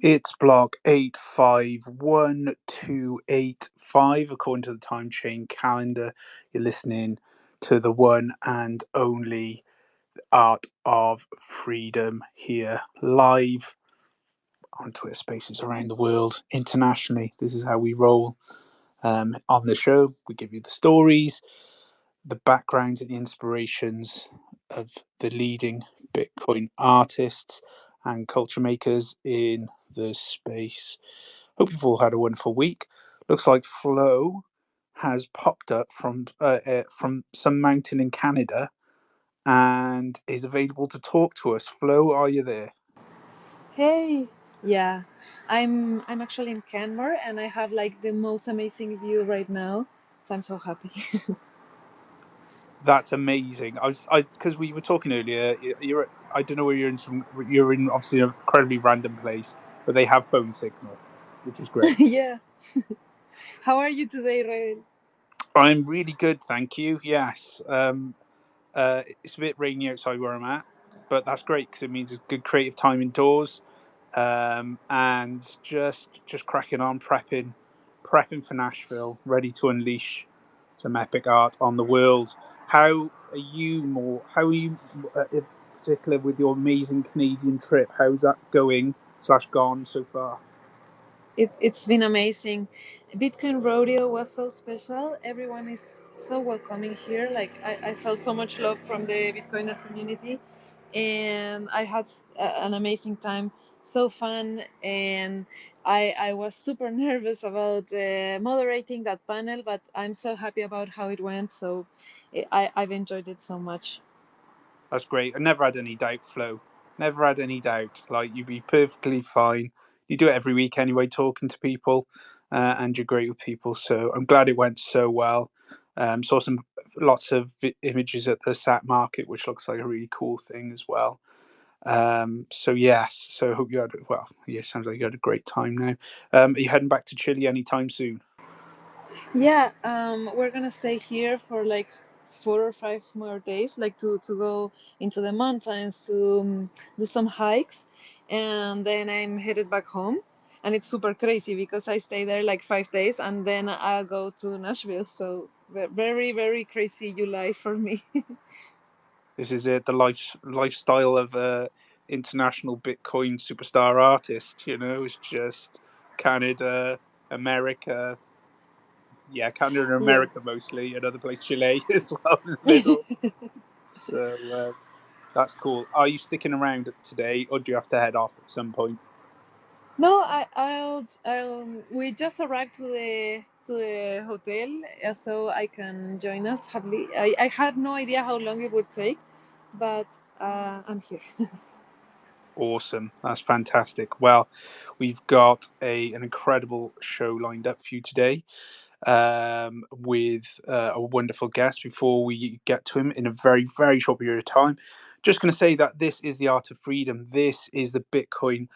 It's block 851285 according to the time chain calendar. You're listening to the one and only Art of Freedom here live on Twitter Spaces around the world, internationally. This is how we roll on the show. We give you the stories, the backgrounds and the inspirations of the leading Bitcoin artists and culture makers in the space. Hope you've all had a wonderful week. Looks like Flo has popped up from some mountain in Canada and is available to talk to us. Flo, are you there? Hey, yeah, I'm actually in Canberra and I have like the most amazing view right now, so I'm so happy. That's amazing. Because we were talking earlier. I don't know where you're in. You're in obviously an incredibly random place, but they have phone signal, which is great. Yeah. How are you today, Rael? I'm really good, thank you. Yes, it's a bit rainy outside where I'm at, but that's great because it means a good creative time indoors. And just cracking on, prepping for Nashville, ready to unleash some epic art on the world. How are you, in particular, with your amazing Canadian trip? How's that going slash gone so far? It's been amazing. Bitcoin Rodeo was so special. Everyone is so welcoming here. Like I felt so much love from the Bitcoiner community, and I had an amazing time. So fun, and I was super nervous about moderating that panel, but I'm so happy about how it went. So I've enjoyed it so much. That's great. I never had any doubt, Flo. Never had any doubt. Like you'd be perfectly fine. You do it every week anyway, talking to people, and you're great with people. So I'm glad it went so well. Saw some lots of images at the Sat Market, which looks like a really cool thing as well. So yes, so I hope you had well. Yeah, sounds like you had a great time now. Are you heading back to Chile anytime soon? Yeah, we're gonna stay here for like 4 or 5 more days, like to go into the mountains to do some hikes, and then I'm headed back home. And it's super crazy because I stay there like 5 days, and then I'll go to Nashville. So very, very crazy July for me. This is it, the lifestyle of a international Bitcoin superstar artist. You know, it's just Canada, America, yeah, Canada and Yeah. America mostly, another place Chile as well in the middle. So that's cool. Are you sticking around today, or do you have to head off at some point? No, we just arrived to the hotel, so I can join us happily. I had no idea how long it would take, but I'm here. Awesome, that's fantastic. Well, we've got an incredible show lined up for you today. With a wonderful guest before we get to him in a very, very short period of time. Just going to say that this is the Art of Freedom. This is the Bitcoin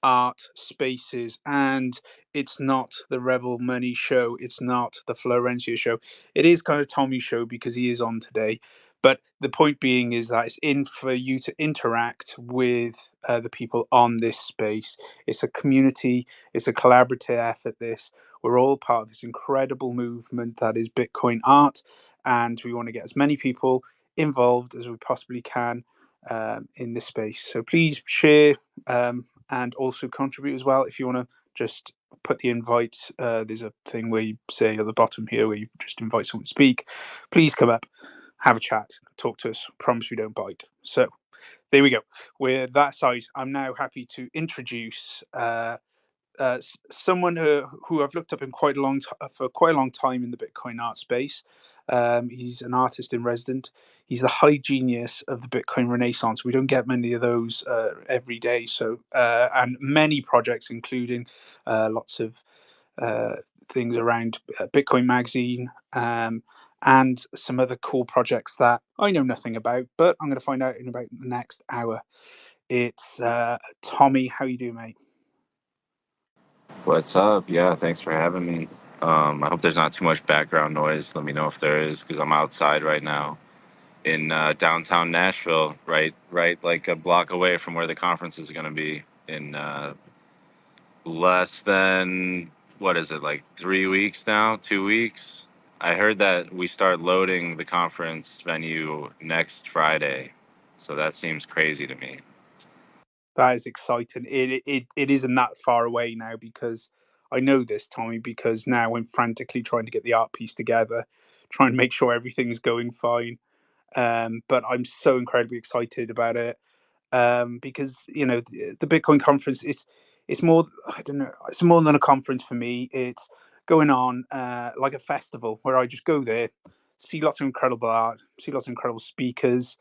art spaces, and it's not the Rebel Money show, it's not the Florencia show. It is kind of Tommy's show because he is on today, but the point being is that it's in for you to interact with the people on this space. It's a community, it's a collaborative effort. This We're all part of this incredible movement that is Bitcoin art, and we want to get as many people involved as we possibly can in this space. So please share, and also contribute as well. If you want to just put the invite, there's a thing where you say at the bottom here where you just invite someone to speak. Please come up, have a chat, talk to us. Promise we don't bite. So there we go. We're that size. I'm now happy to introduce someone who I've looked up in for quite a long time in the Bitcoin art space. He's an artist in resident. He's the high genius of the Bitcoin Renaissance. We don't get many of those every day. So and many projects, including lots of uh, things around Bitcoin Magazine. And some other cool projects that I know nothing about, but I'm going to find out in about the next hour. It's Tommy. How you doing, mate? What's up? Yeah, thanks for having me. I hope there's not too much background noise. Let me know if there is, because I'm outside right now in downtown Nashville, right, like a block away from where the conference is going to be in less than, what is it, like 3 weeks now, 2 weeks. I heard that we start loading the conference venue next Friday, so that seems crazy to me. That is exciting. It isn't that far away now because I know this, Tommy, because now I'm frantically trying to get the art piece together, trying to make sure everything's going fine. But I'm so incredibly excited about it, because the Bitcoin conference is it's more, I don't know, it's more than a conference for me. It's going on like a festival where I just go there, see lots of incredible art, see lots of incredible speakers,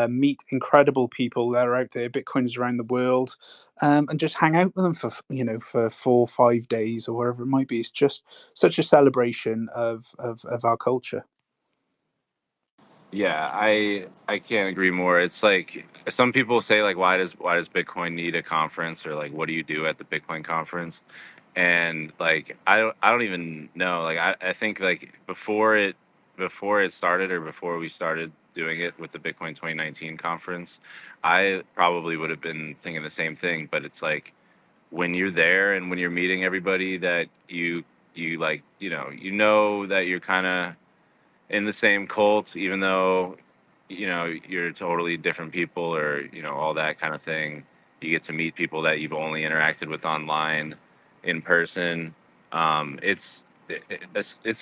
meet incredible people that are out there, Bitcoiners around the world, and just hang out with them for for 4 or 5 days or whatever it might be. It's just such a celebration of our culture. Yeah, I can't agree more. It's like some people say like why does Bitcoin need a conference, or like what do you do at the Bitcoin conference? And like I don't even know. Like I think like before it started, or before we started doing it with the Bitcoin 2019 conference, I probably would have been thinking the same thing. But it's like when you're there and when you're meeting everybody that you like, that you're kind of in the same cult, even though you're totally different people, or all that kind of thing. You get to meet people that you've only interacted with online, in person. It's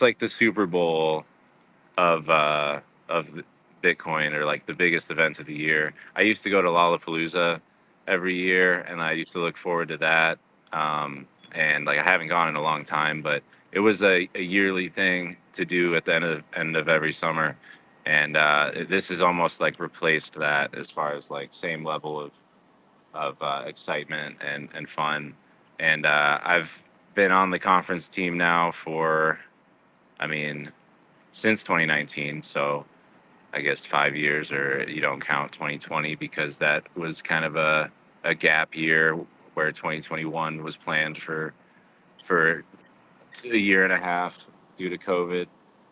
like the Super Bowl of Bitcoin, or like the biggest event of the year. I used to go to Lollapalooza every year, and I used to look forward to that. And like I haven't gone in a long time, but it was a yearly thing to do at the end of every summer. And this is almost like replaced that, as far as like same level of excitement and fun. And I've been on the conference team now for, I mean, since 2019. So I guess 5 years, or you don't count 2020 because that was kind of a gap year, where 2021 was planned for a year and a half due to COVID.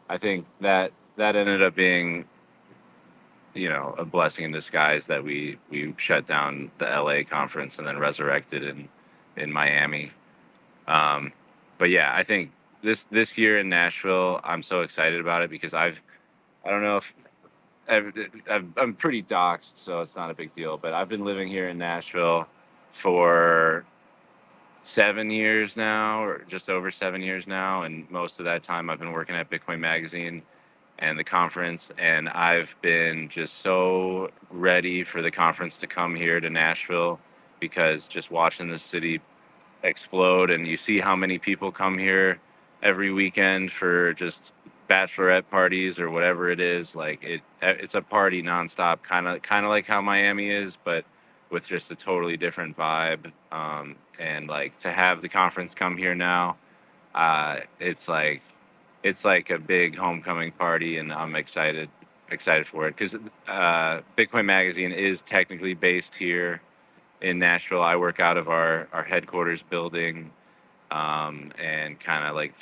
I think that ended up being, a blessing in disguise, that we shut down the LA conference and then resurrected in Miami. Um, but yeah, I think this year in Nashville, I'm so excited about it because I don't know if I'm pretty doxxed, so it's not a big deal. But I've been living here in Nashville for 7 years now, or just over 7 years now, and most of that time I've been working at Bitcoin Magazine and the conference, and I've been just so ready for the conference to come here to Nashville, because just watching the city explode, and you see how many people come here every weekend for just bachelorette parties or whatever it is. Like it's a party nonstop, kind of like how Miami is, but with just a totally different vibe. And like to have the conference come here now, it's like a big homecoming party, and I'm excited for it, because Bitcoin Magazine is technically based here in Nashville. I work out of our headquarters building, and kind of like,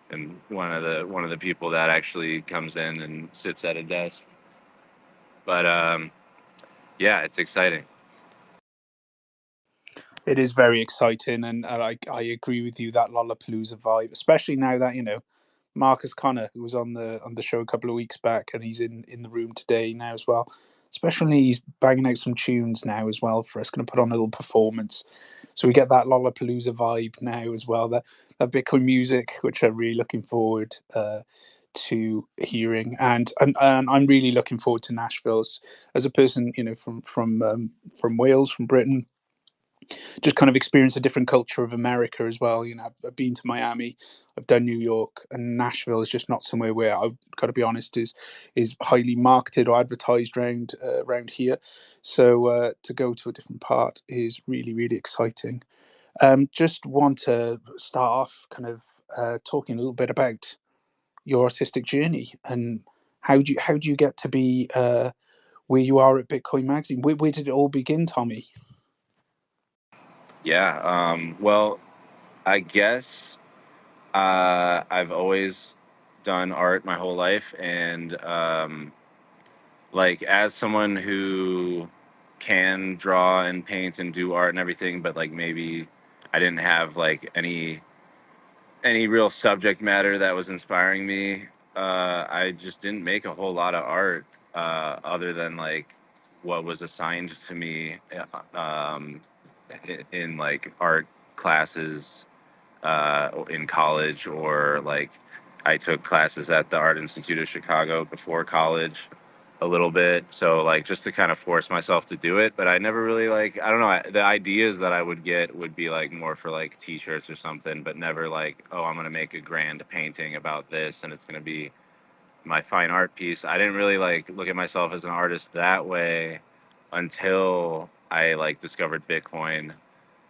and one of the people that actually comes in and sits at a desk. But yeah, it's exciting. It is very exciting, and I agree with you, that Lollapalooza vibe, especially now that Marcus Connor, who was on the show a couple of weeks back, and he's in the room today now as well. Especially he's banging out some tunes now as well for us. Going to put on a little performance, so we get that Lollapalooza vibe now as well. That Bitcoin music, which I'm really looking forward to hearing, and I'm really looking forward to Nashville as a person, from Wales, from Britain, just kind of experience a different culture of America as well. I've been to Miami, I've done New York, and Nashville is just not somewhere where I've got to be honest is highly marketed or advertised around here. So to go to a different part is really really exciting. Just want to start off kind of talking a little bit about your artistic journey and how do you get to be where you are at Bitcoin Magazine? Where did it all begin, Tommy? Yeah. Well, I guess I've always done art my whole life, and like as someone who can draw and paint and do art and everything, but like maybe I didn't have like any real subject matter that was inspiring me. I just didn't make a whole lot of art other than like what was assigned to me in like art classes in college, or like I took classes at the Art Institute of Chicago before college a little bit. So like just to kind of force myself to do it, but I never really like, I don't know, the ideas that I would get would be like more for like t-shirts or something, but never like, oh, I'm going to make a grand painting about this and it's going to be my fine art piece. I didn't really like look at myself as an artist that way until I like discovered Bitcoin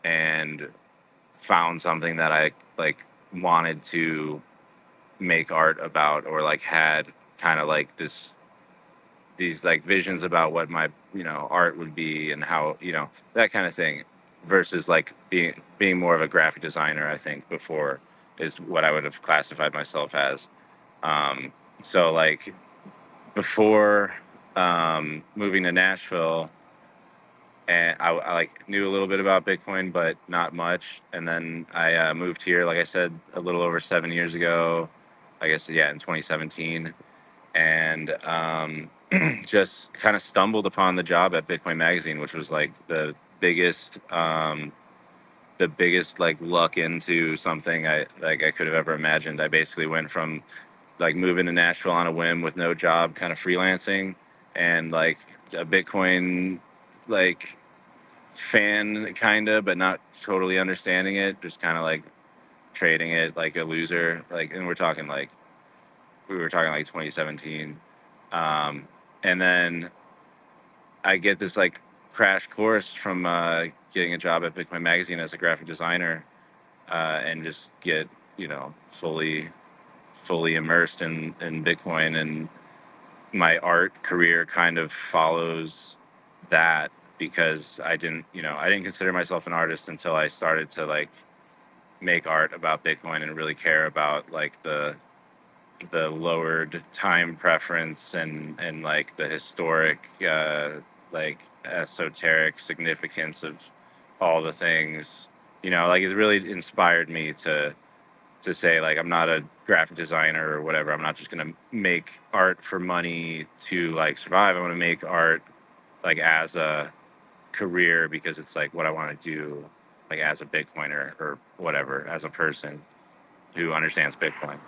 and found something that I like wanted to make art about, or like had kind of like these like visions about what my art would be and how that kind of thing, versus like being more of a graphic designer. I think before is what I would have classified myself as. um so like before moving to Nashville, and I like knew a little bit about Bitcoin, but not much. And then I moved here, like I said, a little over 7 years ago. I guess yeah, in 2017, and just kind of stumbled upon the job at Bitcoin Magazine, which was like the biggest like luck into something I could have ever imagined. I basically went from like moving to Nashville on a whim with no job, kind of freelancing, and like a Bitcoin like fan kind of, but not totally understanding it, just kind of like trading it like a loser, like, and we're talking like we were talking like 2017. And then I get this like crash course from getting a job at Bitcoin Magazine as a graphic designer, and just get fully immersed in Bitcoin, and my art career kind of follows that, because I didn't consider myself an artist until I started to like make art about Bitcoin and really care about like the lowered time preference and like the historic like esoteric significance of all the things. Like it really inspired me to say like I'm not a graphic designer or whatever. I'm not just gonna make art for money to like survive. I want to make art like as a career, because it's like what I want to do, like as a Bitcoiner or whatever, as a person who understands Bitcoin.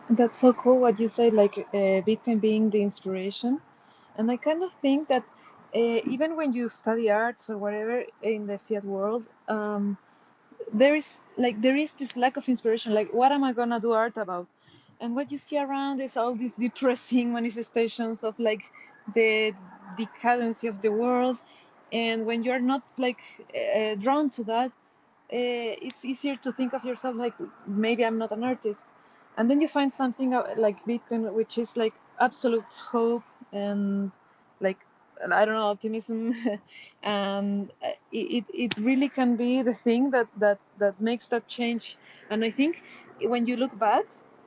That's so cool what you say, like Bitcoin being the inspiration. And I kind of think that even when you study arts or whatever in the fiat world, there is this lack of inspiration. Like, what am I gonna do art about? And what you see around is all these depressing manifestations of like the decadency of the world. And when you're not like drawn to that, it's easier to think of yourself like maybe I'm not an artist. And then you find something like Bitcoin, which is like absolute hope and like I don't know, optimism. And it really can be the thing that makes that change. And I think when you look back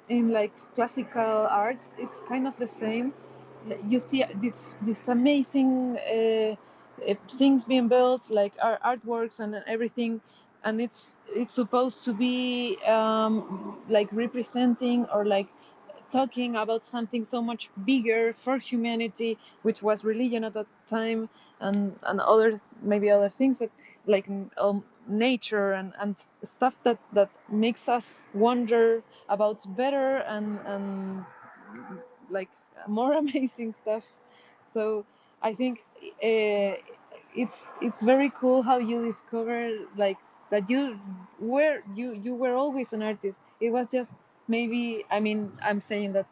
in like classical arts, it's kind of the same. You see this amazing things being built, like artworks and everything, and it's supposed to be like representing or like talking about something so much bigger for humanity, which was religion at that time, and other maybe other things, but like nature and stuff that makes us wonder about better and like more amazing stuff. So I think it's very cool how you discover like that you were always an artist. It was just maybe, I mean, I'm saying that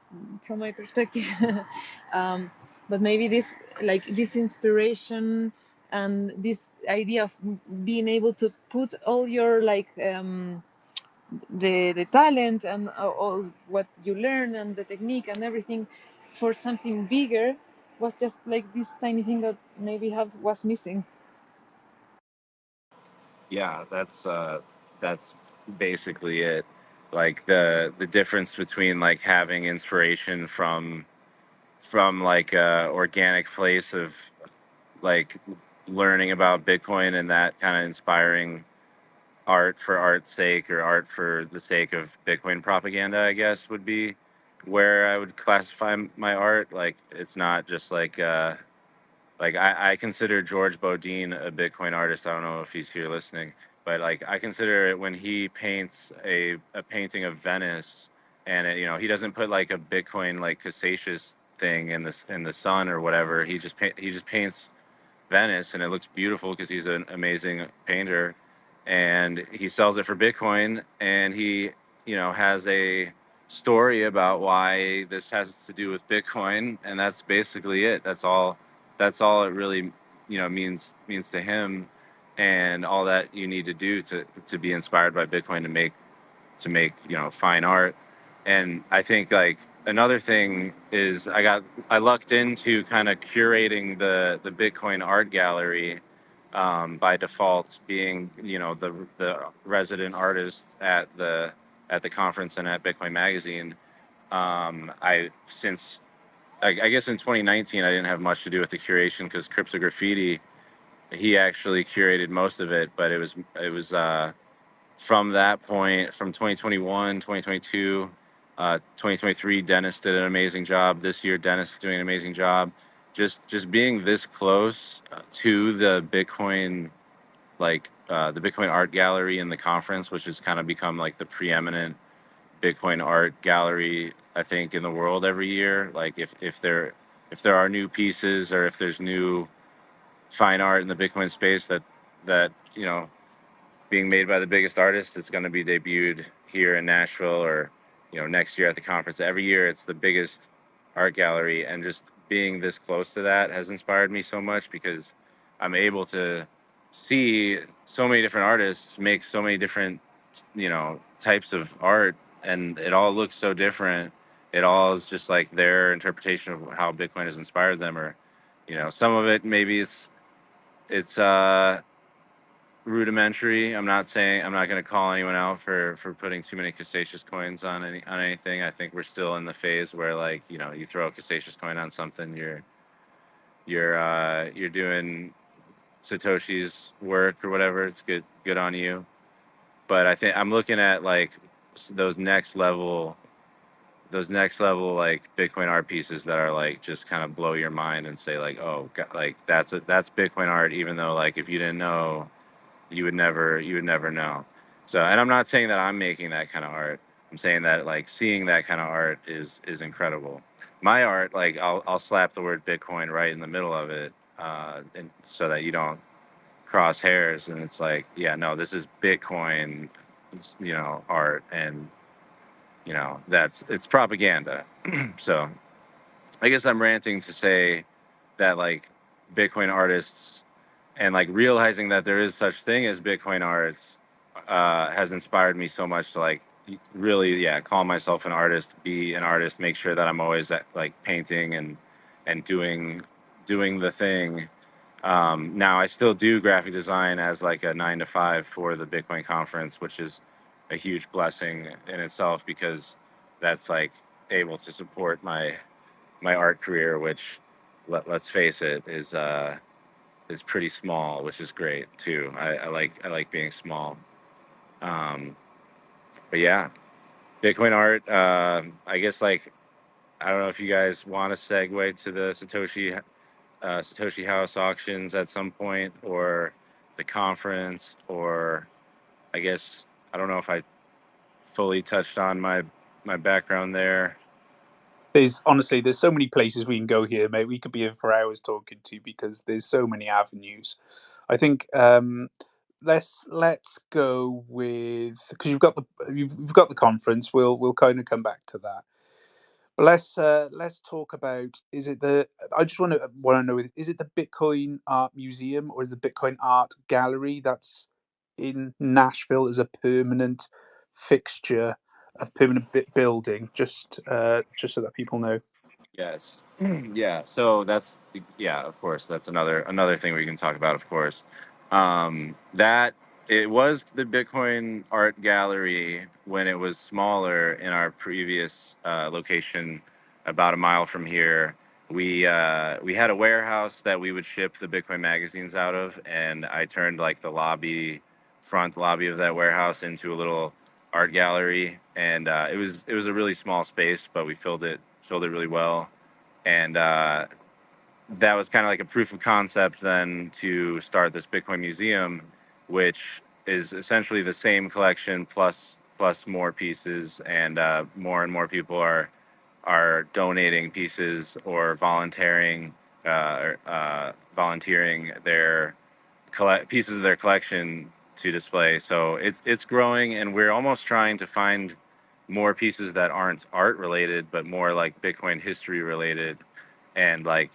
from my perspective, um, but maybe this inspiration and this idea of being able to put all your like the talent and all what you learn and the technique and everything for something bigger was just like this tiny thing that maybe have was missing. Yeah, that's basically it. Like the difference between like having inspiration from like a organic place of like learning about Bitcoin and that kind of inspiring art for art's sake or art for the sake of Bitcoin propaganda, I guess would be where I would classify my art. Like it's not just like I consider George Bodine a Bitcoin artist. I don't know if he's here listening, but like I consider it when he paints a painting of Venice, and it, he doesn't put like a Bitcoin like Casacious thing in the sun or whatever. He just paints Venice, and it looks beautiful because he's an amazing painter, and he sells it for Bitcoin, and he has a story about why this has to do with Bitcoin, and that's basically it. That's all it really means to him, and all that you need to do to be inspired by Bitcoin to make fine art. And I think like another thing is I lucked into kind of curating the Bitcoin art gallery, by default, being the resident artist at the conference and at Bitcoin Magazine. I since I guess in 2019 I didn't have much to do with the curation because Crypto Graffiti, he actually curated most of it, but it was from that point, from 2021, 2022, 2023, Dennis did an amazing job. This year, Dennis is doing an amazing job. Just being this close to the Bitcoin art gallery in the conference, which has kind of become like the preeminent Bitcoin art gallery, I think, in the world every year. Like if there are new pieces or if there's new fine art in the Bitcoin space that being made by the biggest artist that's going to be debuted here in Nashville or next year at the conference. Every year it's the biggest art gallery, and just being this close to that has inspired me so much because I'm able to see so many different artists make so many different types of art, and it all looks so different. It all is just like their interpretation of how Bitcoin has inspired them, or some of it maybe it's rudimentary. I'm not going to call anyone out for putting too many Casacious coins on anything. I think we're still in the phase where like you throw a Casacious coin on something, you're doing Satoshi's work or whatever. It's good on you. But I think I'm looking at like those next level like Bitcoin art pieces that are like just kind of blow your mind and say like, oh God, like that's Bitcoin art, even though like if you didn't know, you would never know. So, and I'm not saying that I'm making that kind of art. I'm saying that like seeing that kind of art is incredible. My art, like I'll slap the word Bitcoin right in the middle of it, and so that you don't cross hairs. And it's like, yeah, no, this is Bitcoin, art, and that's it's propaganda. So I guess I'm ranting to say that like Bitcoin artists and like realizing that there is such thing as Bitcoin arts has inspired me so much to like really, yeah, call myself an artist, be an artist, make sure that I'm always at, like painting and doing the thing. Now I still do graphic design as like a 9 to 5 for the Bitcoin conference, which is a huge blessing in itself because that's like able to support my art career, which let's face it is pretty small, which is great too. I like being small. Um, but yeah, Bitcoin art. I guess like I don't know if you guys want to segue to the Satoshi House auctions at some point, or the conference, or I guess I don't know if I fully touched on my background there. There's honestly, there's so many places we can go here, mate. We could be here for hours talking to you because there's so many avenues. I think let's go with because you've got the conference. We'll kind of come back to that. But let's talk about is it the I just want to know is it the Bitcoin Art Museum or is the Bitcoin Art Gallery that's in Nashville as a permanent fixture of permanent building? Just so that people know. Yes. Yeah. So that's yeah, of course. That's another thing we can talk about, of course. That it was the Bitcoin Art Gallery when it was smaller in our previous location, about a mile from here. We had a warehouse that we would ship the Bitcoin magazines out of, and I turned like the lobby front lobby of that warehouse into a little art gallery, and it was a really small space, but we filled it really well, and that was kind of like a proof of concept then to start this Bitcoin museum, which is essentially the same collection plus more pieces, and more people are donating pieces or volunteering their pieces of their collection to display. So it's growing, and we're almost trying to find more pieces that aren't art related, but more like Bitcoin history related, and like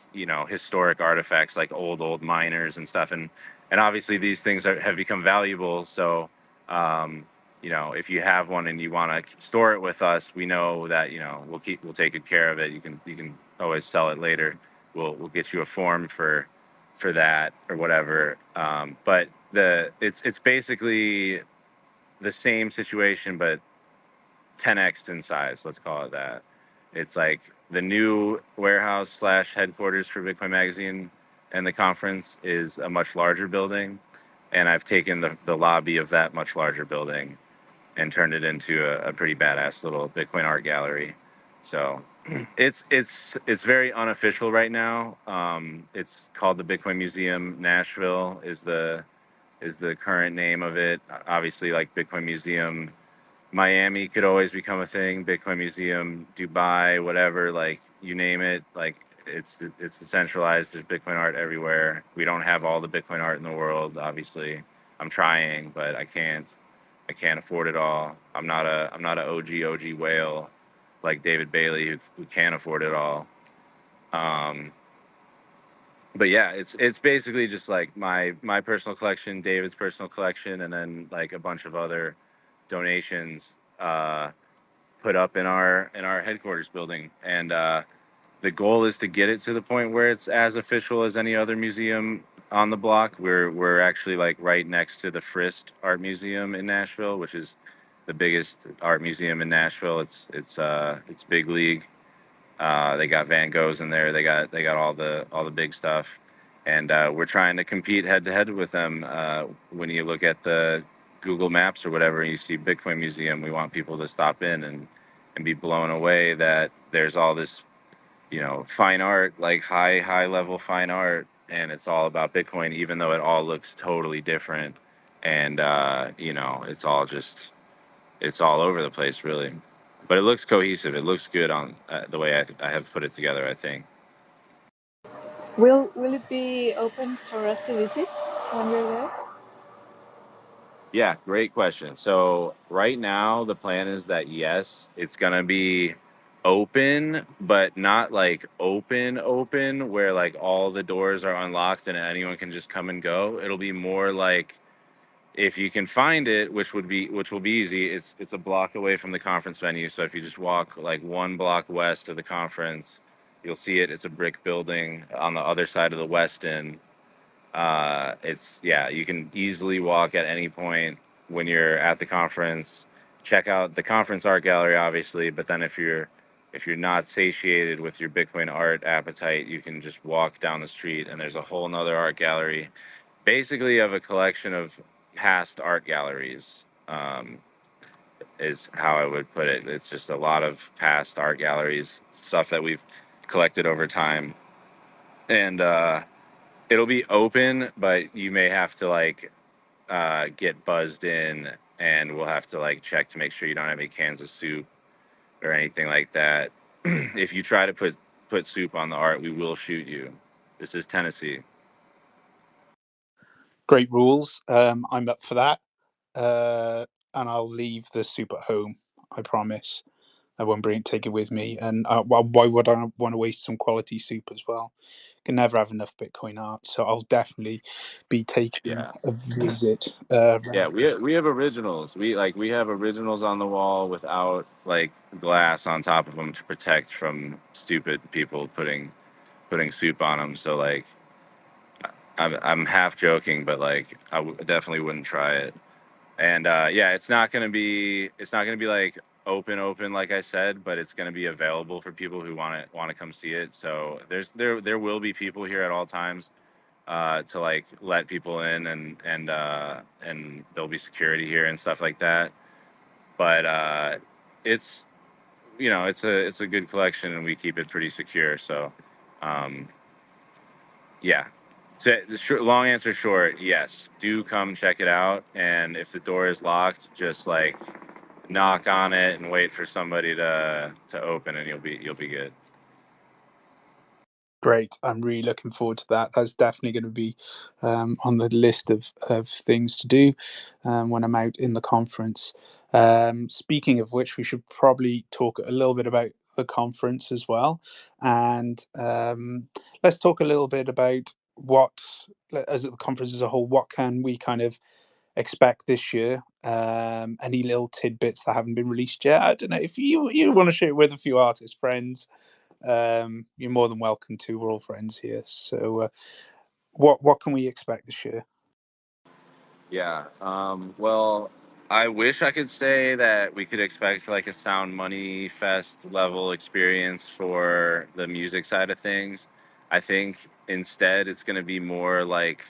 historic artifacts like old miners and stuff. And obviously these things have become valuable. So if you have one and you want to store it with us, we know that we'll take good care of it. You can always sell it later. We'll get you a form for that or whatever. But it's basically the same situation, but 10x in size. Let's call it that. It's like the new warehouse slash headquarters for Bitcoin Magazine, and the conference is a much larger building. And I've taken the lobby of that much larger building and turned it into a pretty badass little Bitcoin art gallery. So it's very unofficial right now. It's called the Bitcoin Museum Nashville is the current name of it. Obviously, like Bitcoin Museum Miami could always become a thing. Bitcoin Museum, Dubai, whatever, like you name it. Like it's decentralized. There's Bitcoin art everywhere. We don't have all the Bitcoin art in the world, obviously. I'm trying, but I can't. I can't afford it all. I'm not a OG whale like David Bailey who can't afford it all. Um, but yeah, it's basically just like my personal collection, David's personal collection, and then like a bunch of other donations put up in our headquarters building. And the goal is to get it to the point where it's as official as any other museum on the block. We're actually like right next to the Frist Art Museum in Nashville, which is the biggest art museum in Nashville. It's big league. They got Van Goghs in there. They got all the big stuff, and we're trying to compete head to head with them. When you look at the Google Maps or whatever, and you see Bitcoin Museum, we want people to stop in and be blown away that there's all this fine art, like high level fine art, and it's all about Bitcoin, even though it all looks totally different, and it's all over the place, really. But it looks cohesive. It looks good on the way I have put it together, I think. Will it be open for us to visit when we're there? Yeah, great question. So right now the plan is that yes, it's gonna be open, but not like open where like all the doors are unlocked and anyone can just come and go. It'll be more like if you can find it, which will be easy. It's a block away from the conference venue. So if you just walk like one block west of the conference, you'll see it. It's a brick building on the other side of the west end. It's yeah, you can easily walk at any point when you're at the conference. Check out the conference art gallery, obviously, but then if you're not satiated with your Bitcoin art appetite, you can just walk down the street and there's a whole nother art gallery, basically of a collection of past art galleries. Is how I would put it. It's just a lot of past art galleries, stuff that we've collected over time, and it'll be open, but you may have to like get buzzed in, and we'll have to like check to make sure you don't have any cans of soup or anything like that. If you try to put soup on the art, we will shoot you. This is Tennessee. Great rules. I'm up for that. And I'll leave the soup at home. I promise. I won't take it with me. And why would I want to waste some quality soup as well? Can never have enough Bitcoin art, so I'll definitely be taking Yeah, a visit. yeah. We have originals. We have originals on the wall without like glass on top of them to protect from stupid people putting soup on them. So like I'm half joking, but like definitely wouldn't try it. And yeah, it's not gonna be like open like I said, but it's gonna be available for people who want to come see it. So there will be people here at all times. to like let people in, and there'll be security here and stuff like that. But it's it's a good collection, and we keep it pretty secure. So um, yeah. So the long answer short, yes, do come check it out. And if the door is locked, just like knock on it and wait for somebody to open, and you'll be good. Great. I'm really looking forward to that. That's definitely going to be on the list of things to do when I'm out in the conference. Speaking of which, we should probably talk a little bit about the conference as well. And let's talk a little bit about as the conference as a whole, what can we kind of expect this year? Any little tidbits that haven't been released yet? I don't know if you want to share it with a few artist friends. You're more than welcome to. We're all friends here. So, what can we expect this year? Yeah. Well, I wish I could say that we could expect like a Sound Money Fest level experience for the music side of things. I think instead it's going to be more like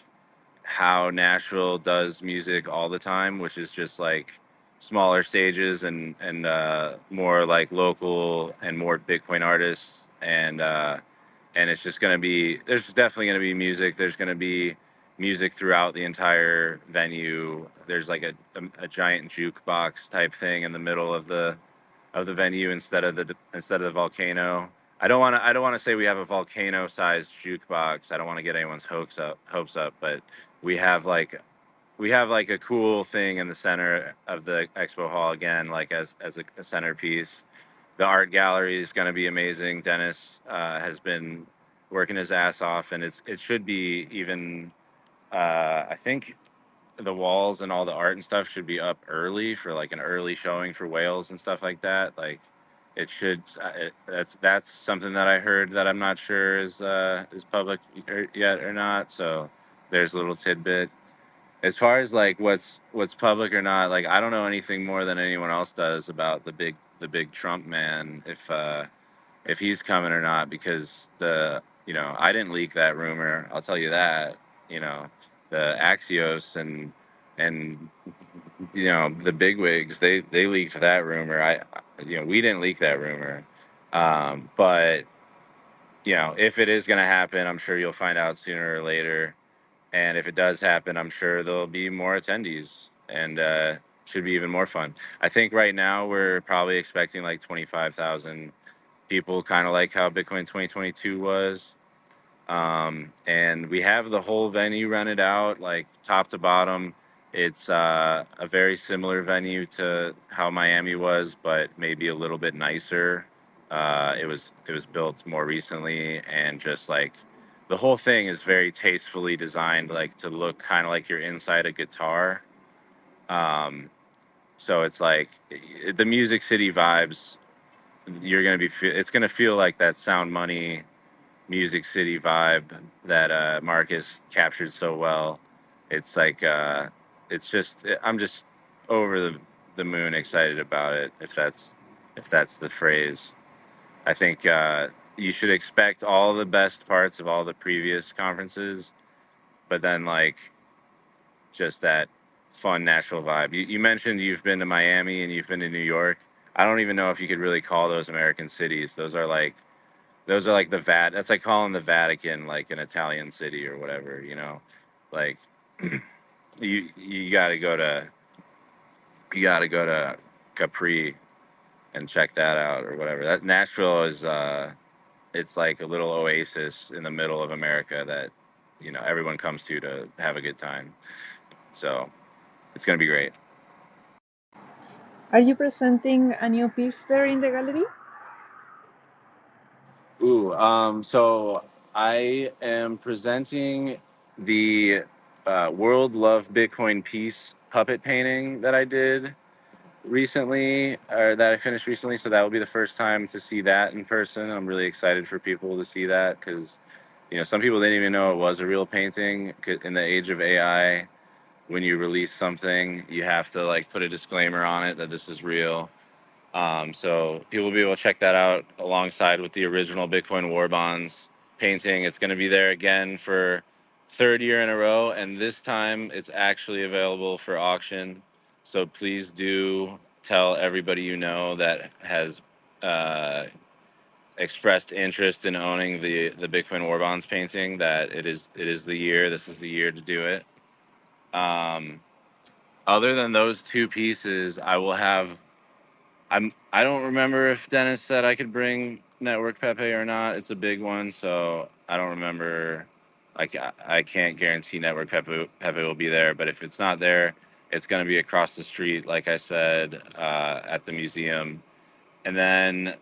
how Nashville does music all the time, which is just like smaller stages and more like local and more Bitcoin artists, and it's just gonna be there's definitely gonna be music. There's gonna be music throughout the entire venue. There's like a giant jukebox type thing in the middle of the venue instead of the volcano. I don't want to say we have a volcano sized jukebox. I don't want to get anyone's hopes up, but we have like we have like a cool thing in the center of the expo hall again, like as a centerpiece. The art gallery is going to be amazing. Dennis has been working his ass off, and it should be even. I think the walls and all the art and stuff should be up early for like an early showing for whales and stuff like that. Like it should. That's something that I heard that I'm not sure is public yet or not. So there's a little tidbit. As far as like what's public or not, like I don't know anything more than anyone else does about the big Trump man, if he's coming or not, because I didn't leak that rumor. I'll tell you that. You know, the Axios and the bigwigs, they leaked that rumor. We didn't leak that rumor. But if it is going to happen, I'm sure you'll find out sooner or later. And if it does happen, I'm sure there'll be more attendees, and should be even more fun. I think right now we're probably expecting like 25,000 people, kind of like how Bitcoin 2022 was. And we have the whole venue rented out, like top to bottom. It's a very similar venue to how Miami was, but maybe a little bit nicer. It was built more recently, and just like the whole thing is very tastefully designed, like to look kind of like you're inside a guitar. Um, so it's like the Music City vibes. It's gonna feel like that Sound Money Music City vibe that Marcus captured so well. It's like I'm just over the moon excited about it. If that's the phrase. I think you should expect all the best parts of all the previous conferences, but then like just that fun natural vibe. You mentioned you've been to Miami and you've been to New York. I don't even know if you could really call those American cities. Those are like the That's like calling the Vatican like an Italian city or whatever. Like you got to go to Capri and check that out or whatever. That Nashville is it's like a little oasis in the middle of America that everyone comes to have a good time. So it's gonna be great. Are you presenting a new piece there in the gallery? Ooh, so I am presenting the World Love Bitcoin Peace puppet painting that I did recently, or that I finished recently. So that will be the first time to see that in person. I'm really excited for people to see that because, some people didn't even know it was a real painting. In the age of AI, when you release something, you have to like put a disclaimer on it that this is real. So people will be able to check that out alongside with the original Bitcoin War Bonds painting. It's going to be there again for third year in a row, and this time it's actually available for auction. So please do tell everybody you know that has uh, expressed interest in owning the Bitcoin War Bonds painting that it is the year. This is the year to do it. Um, Other than those two pieces, I will have. I don't remember if Dennis said I could bring Network Pepe or not. It's a big one, so I don't remember. Like I can't guarantee Network Pepe will be there, but if it's not there, it's going to be across the street, like I said, at the museum. And then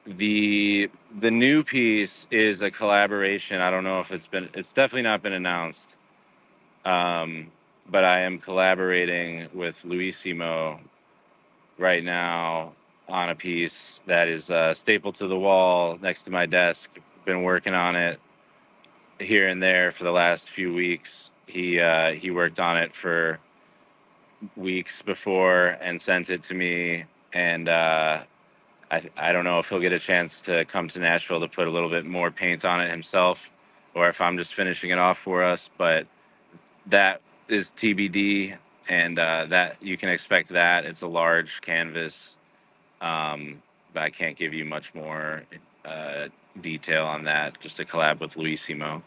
the new piece is a collaboration. I don't know if it's definitely not been announced. Um, but I am collaborating with Luisimo right now on a piece that is stapled to the wall next to my desk. Been working on it here and there for the last few weeks. He worked on it for weeks before and sent it to me, and I don't know if he'll get a chance to come to Nashville to put a little bit more paint on it himself, or if I'm just finishing it off for us. But that is TBD, and that you can expect that. It's a large canvas, but I can't give you much more uh, detail on that. Just a collab with Luisimo.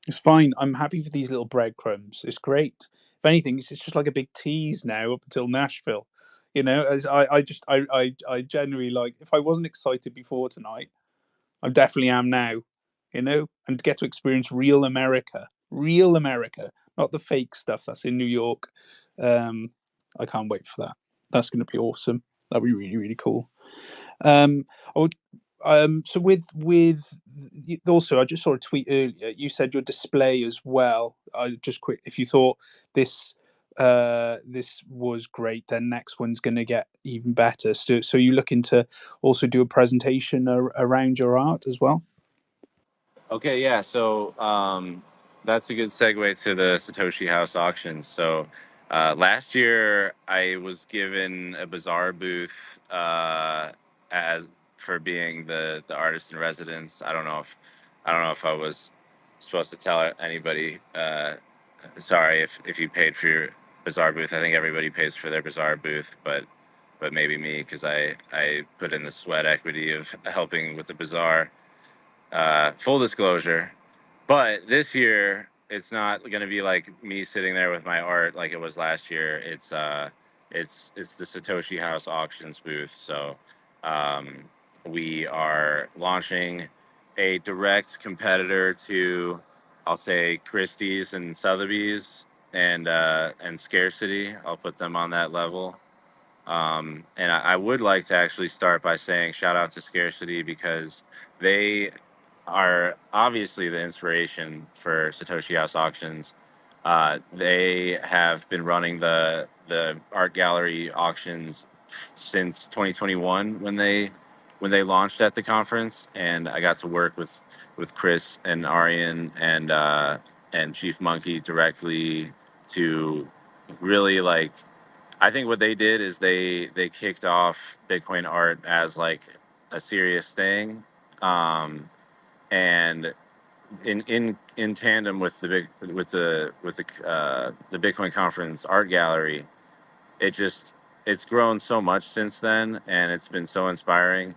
It's fine. I'm happy for these little breadcrumbs. It's great. If anything, it's just like a big tease now up until Nashville. As I genuinely like. If I wasn't excited before tonight, I definitely am now. And to get to experience real America, not the fake stuff that's in New York. Um, I can't wait for that. That's going to be awesome. That'd be really really cool. I would. So also, I just saw a tweet earlier. You said your display as well. I just quick. If you thought this this was great, then next one's going to get even better. So you looking to also do a presentation around your art as well? Okay, yeah. So that's a good segue to the Satoshi House auctions. So last year I was given a Bazaar booth as for being the artist in residence. I don't know if I was supposed to tell anybody. Sorry if you paid for your Bazaar booth. I think everybody pays for their Bazaar booth, but maybe me because I put in the sweat equity of helping with the Bazaar. Full disclosure, but this year it's not going to be like me sitting there with my art like it was last year. It's the Satoshi House auctions booth. So um, we are launching a direct competitor to, I'll say, Christie's and Sotheby's and Scarcity. I'll put them on that level. And I would like to actually start by saying shout out to Scarcity because they are obviously the inspiration for Satoshi House auctions. They have been running the art gallery auctions since 2021 when they launched at the conference, and I got to work with Chris and Arian and Chief Monkey directly to really like. I think what they did is they kicked off Bitcoin art as like a serious thing. And in tandem with the Bitcoin conference art gallery, it just it's grown so much since then, and it's been so inspiring.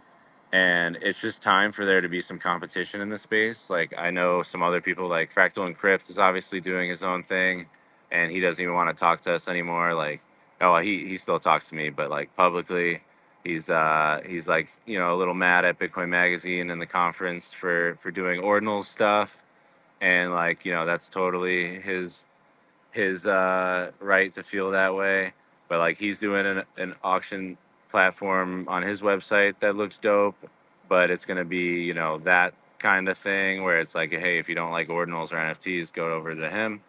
And it's just time for there to be some competition in the space. Like I know some other people, like Fractal Encrypt is obviously doing his own thing, and he doesn't even want to talk to us anymore. Like, oh, well, he still talks to me, but like publicly, he's like a little mad at Bitcoin Magazine and the conference for doing ordinal stuff, and like that's totally his right to feel that way. But like he's doing an auction platform on his website that looks dope, but it's gonna be that kind of thing where it's like, hey, if you don't like ordinals or NFTs, go over to him.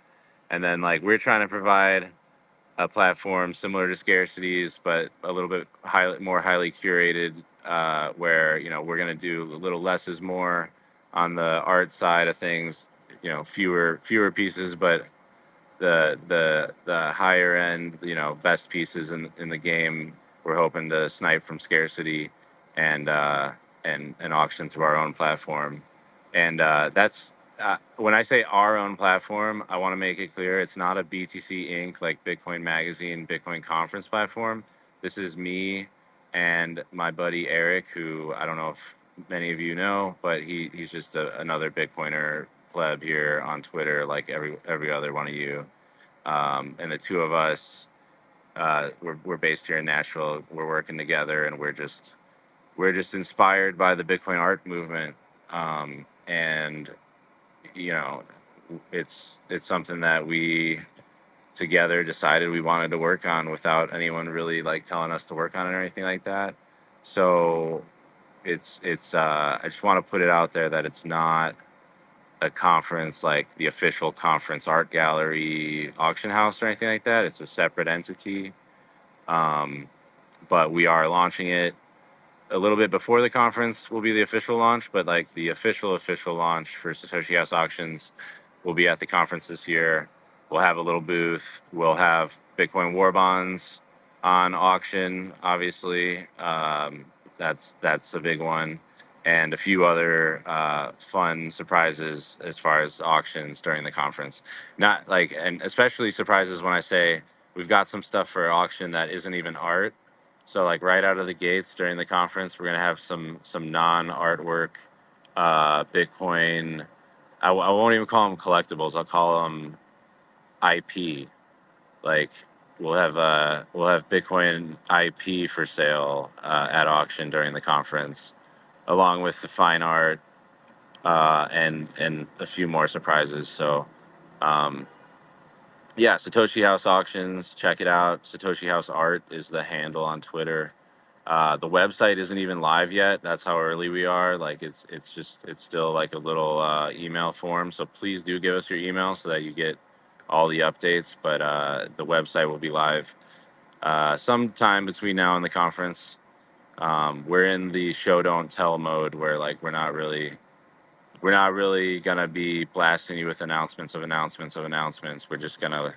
And then like we're trying to provide a platform similar to Scarcities, but a little bit more highly curated, where we're gonna do a little less is more on the art side of things. Fewer pieces, but the higher end, best pieces in the game, we're hoping to snipe from Scarcity and and auction through our own platform. And that's when I say our own platform, I want to make it clear it's not a BTC Inc. like Bitcoin Magazine, Bitcoin Conference platform. This is me and my buddy Eric, who I don't know if many of you know, but he's just another Bitcoiner pleb here on Twitter, like every other one of you. And the two of us, we're based here in Nashville. We're working together, and we're just inspired by the Bitcoin art movement. And you know, it's something that we together decided we wanted to work on without anyone really like telling us to work on it or anything like that. So I just want to put it out there that it's not a conference like the official conference art gallery auction house or anything like that. It's a separate entity. Um, but we are launching it a little bit before the conference will be the official launch, but like the official launch for Satoshi House Auctions will be at the conference this year. We'll have a little booth. We'll have Bitcoin war bonds on auction. Obviously, that's a big one, and a few other fun surprises as far as auctions during the conference. Not like, and especially surprises when I say we've got some stuff for auction that isn't even art. So like right out of the gates during the conference, we're gonna have some non artwork Bitcoin. I won't even call them collectibles. I'll call them IP. Like we'll have Bitcoin IP for sale at auction during the conference, along with the fine art and a few more surprises. So um, yeah, Satoshi House Auctions. Check it out. Satoshi House Art is the handle on Twitter. The website isn't even live yet. That's how early we are. Like it's still like a little email form. So please do give us your email so that you get all the updates. But the website will be live sometime between now and the conference. We're in the show don't tell mode where like we're not really gonna be blasting you with announcements of announcements of announcements. We're just gonna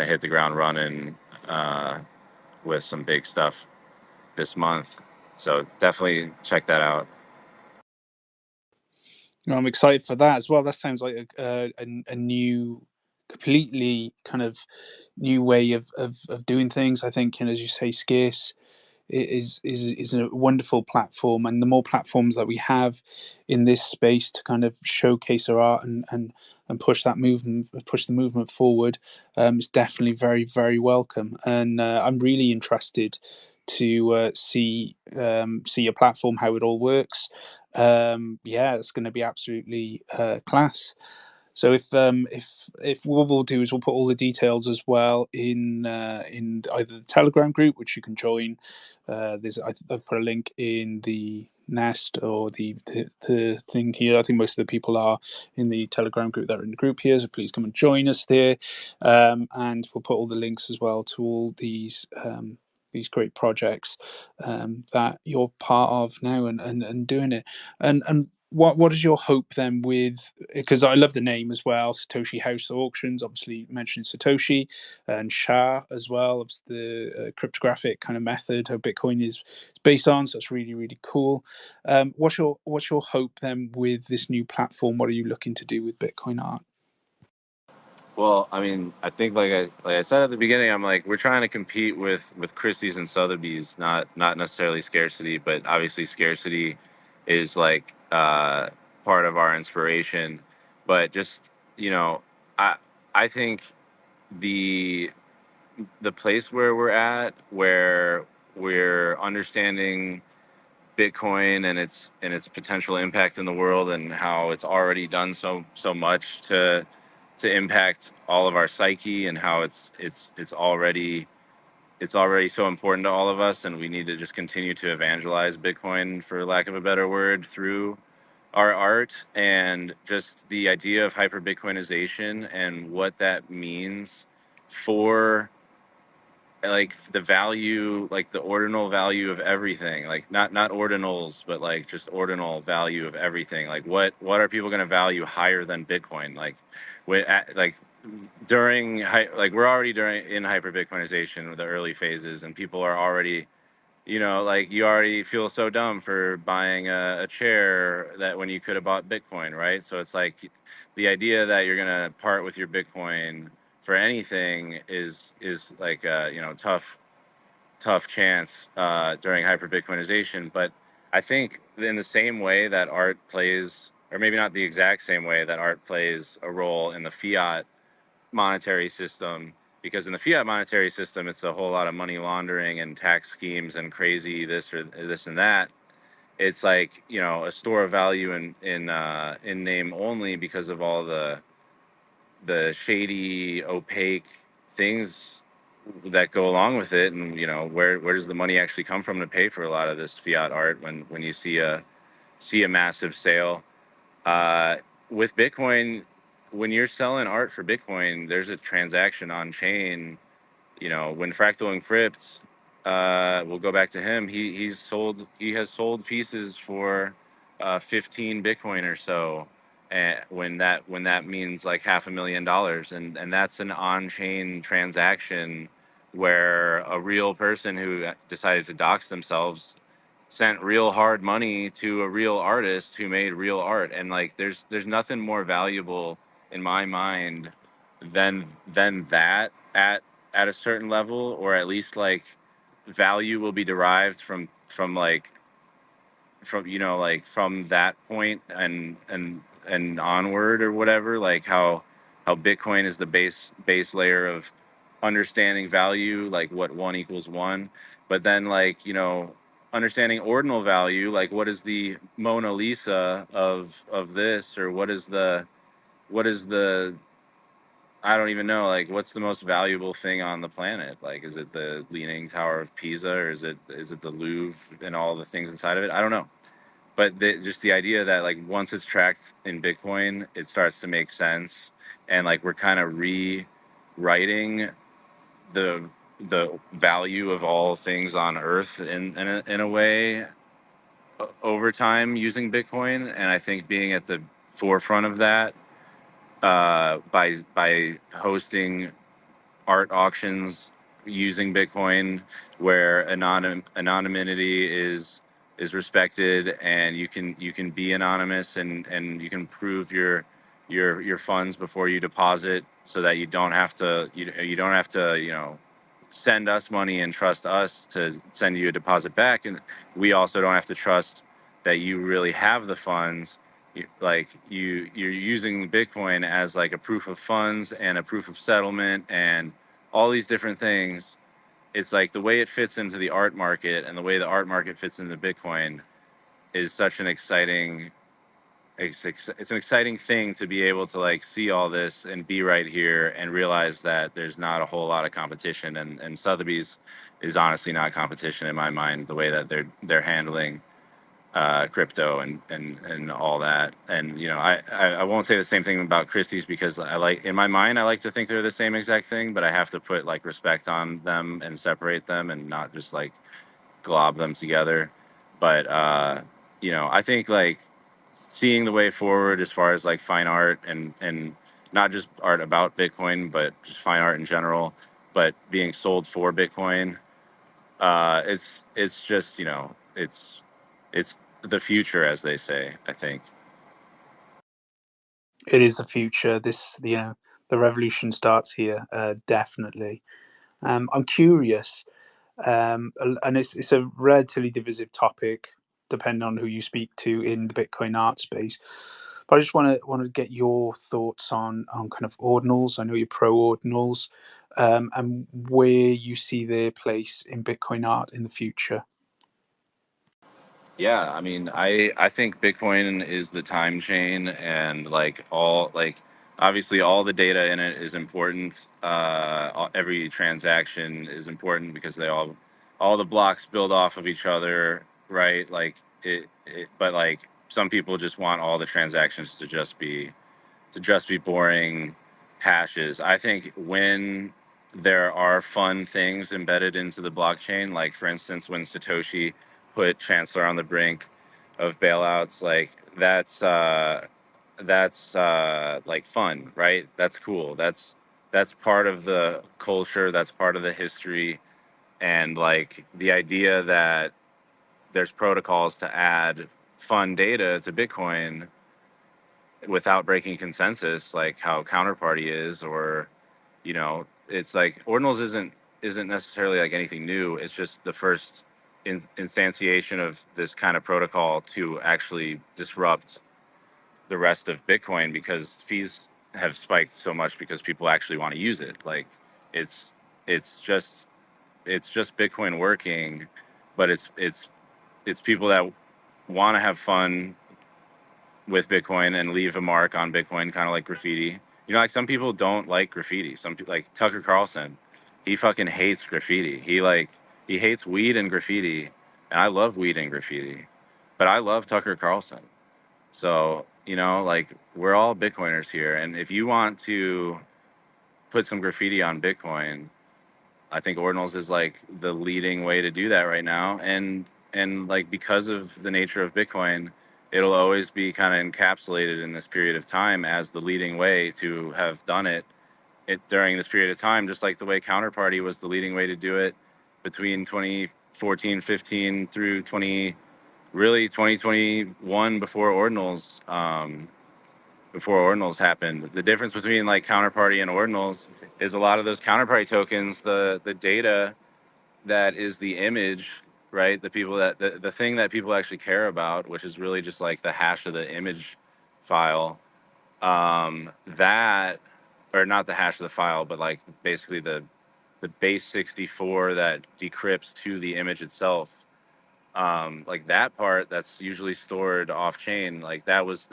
hit the ground running uh, with some big stuff this month. So definitely check that out. I'm excited for that as well. That sounds like a new, completely kind of new way of doing things. I think, as you say, Scarce is a wonderful platform, and the more platforms that we have in this space to kind of showcase our art and push the movement forward, is definitely very very welcome. And I'm really interested to see your platform, how it all works. Yeah, it's going to be absolutely class. So if what we'll do is we'll put all the details as well in either the Telegram group, which you can join. I've put a link in the nest or the thing here. I think most of the people are in the Telegram group that are in the group here, so please come and join us there. And we'll put all the links as well to all these great projects that you're part of now and doing it. And what is your hope then with, because I love the name as well, Satoshi House Auctions, obviously mentioning Satoshi and SHA as well, of the cryptographic kind of method how Bitcoin is based on. So that's really really cool. What's your hope then with this new platform? What are you looking to do with Bitcoin art? Well, I mean, I think like I said at the beginning, I'm like we're trying to compete with Christie's and Sotheby's, not necessarily scarcity, but obviously scarcity is like part of our inspiration. But just I I think the the place where we're at, where we're understanding Bitcoin and its potential impact in the world and how it's already done so much to impact all of our psyche and how it's already so important to all of us, and we need to just continue to evangelize Bitcoin, for lack of a better word, through our art and just the idea of hyper Bitcoinization and what that means for like the value, like the ordinal value of everything, like not ordinals, but like just ordinal value of everything. Like what are people going to value higher than Bitcoin? Like like like we're already during in hyper Bitcoinization, the early phases, and people are already like you already feel so dumb for buying a chair that when you could have bought Bitcoin, right? So it's like the idea that you're gonna part with your Bitcoin for anything is like a tough chance during hyper Bitcoinization. But I think in the same way that art plays, or maybe not the exact same way that art plays a role in the fiat monetary system, because in the fiat monetary system it's a whole lot of money laundering and tax schemes and crazy this or this and that. It's like, a store of value in name only, because of all the shady, opaque things that go along with it. And where does the money actually come from to pay for a lot of this fiat art when you see a massive sale uh, with Bitcoin? When you're selling art for Bitcoin, there's a transaction on chain. When Fractal Encrypt, we'll go back to him. He has sold pieces for 15 Bitcoin or so, and when that means like $500,000, and that's an on-chain transaction where a real person who decided to dox themselves sent real hard money to a real artist who made real art. And like there's nothing more valuable in my mind than that at a certain level, or at least like value will be derived from that point and onward, or whatever. Like how Bitcoin is the base layer of understanding value, like what one equals one. But then, like, understanding ordinal value, like what is the Mona Lisa of this, or what is the I don't even know, like, what's the most valuable thing on the planet? Like, is it the Leaning Tower of Pisa, or is it the Louvre and all the things inside of it? I don't know. But just the idea that, like, once it's tracked in Bitcoin, it starts to make sense. And like we're kind of rewriting the the value of all things on Earth in a way over time using Bitcoin. And I think being at the forefront of that, by hosting art auctions using Bitcoin, where anonymity is respected, and you can be anonymous, and you can prove your funds before you deposit, so that you don't have to send us money and trust us to send you a deposit back. And we also don't have to trust that you really have the funds. You're using Bitcoin as like a proof of funds and a proof of settlement and all these different things. It's like the way it fits into the art market and the way the art market fits into Bitcoin is such an exciting it's an exciting thing to be able to like see all this and be right here and realize that there's not a whole lot of competition. And Sotheby's is honestly not competition in my mind, the way that they're handling crypto and all that. And I won't say the same thing about Christie's, because I like, in my mind, I like to think they're the same exact thing, but I have to put like respect on them and separate them and not just like glob them together. But I think like seeing the way forward as far as like fine art and not just art about Bitcoin, but just fine art in general, but being sold for Bitcoin, it's just it's the future, as they say, I think. It is the future. This, the revolution starts here, definitely. I'm curious, and it's a relatively divisive topic, depending on who you speak to in the Bitcoin art space. But I just want to get your thoughts on kind of ordinals. I know you're pro ordinals, and where you see their place in Bitcoin art in the future. Yeah, I mean, I think Bitcoin is the time chain, and like obviously all the data in it is important. Every transaction is important because all the blocks build off of each other, right? Like but like some people just want all the transactions to just be boring hashes. I think when there are fun things embedded into the blockchain, like for instance, when Satoshi put Chancellor on the brink of bailouts, like that's like fun, right? That's cool. That's part of the culture. That's part of the history. And like the idea that there's protocols to add fun data to Bitcoin without breaking consensus, like how Counterparty is, or it's like Ordinals isn't necessarily like anything new. It's just the first instantiation of this kind of protocol to actually disrupt the rest of Bitcoin, because fees have spiked so much because people actually want to use it. Like it's it's just it's just Bitcoin working, but it's people that want to have fun with Bitcoin and leave a mark on Bitcoin, kind of like graffiti. Like some people don't like graffiti. Some people, like Tucker Carlson, he fucking hates graffiti. He hates weed and graffiti, and I love weed and graffiti, but I love Tucker Carlson. So like we're all Bitcoiners here, and if you want to put some graffiti on Bitcoin, I think Ordinals is like the leading way to do that right now. And like because of the nature of Bitcoin, it'll always be kind of encapsulated in this period of time as the leading way to have done it during this period of time, just like the way Counterparty was the leading way to do it between 2014, 15 through 2021 before ordinals happened. The difference between like Counterparty and ordinals is a lot of those Counterparty tokens, the data that is the image, right? The thing that people actually care about, which is really just like the hash of the image file, that, or not the hash of the file, but like basically the base 64 that decrypts to the image itself. Like that part that's usually stored off chain, like that was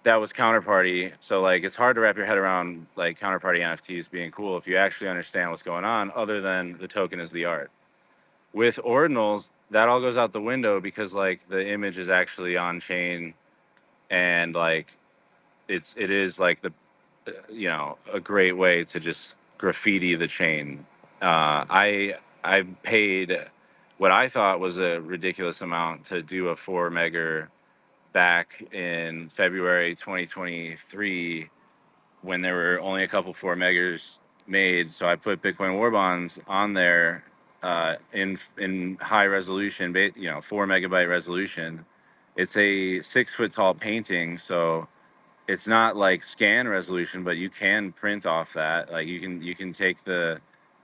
Counterparty. So like it's hard to wrap your head around like Counterparty NFTs being cool if you actually understand what's going on, other than the token is the art. With ordinals, that all goes out the window because like the image is actually on chain, and like it is like a great way to just graffiti the chain. I paid what I thought was a ridiculous amount to do a 4 megger back in February 2023, when there were only a couple 4 meggers made. So I put Bitcoin war bonds on there in high resolution, 4 megabyte resolution. It's a 6 foot tall painting, so it's not like scan resolution, but you can print off that. Like you can take the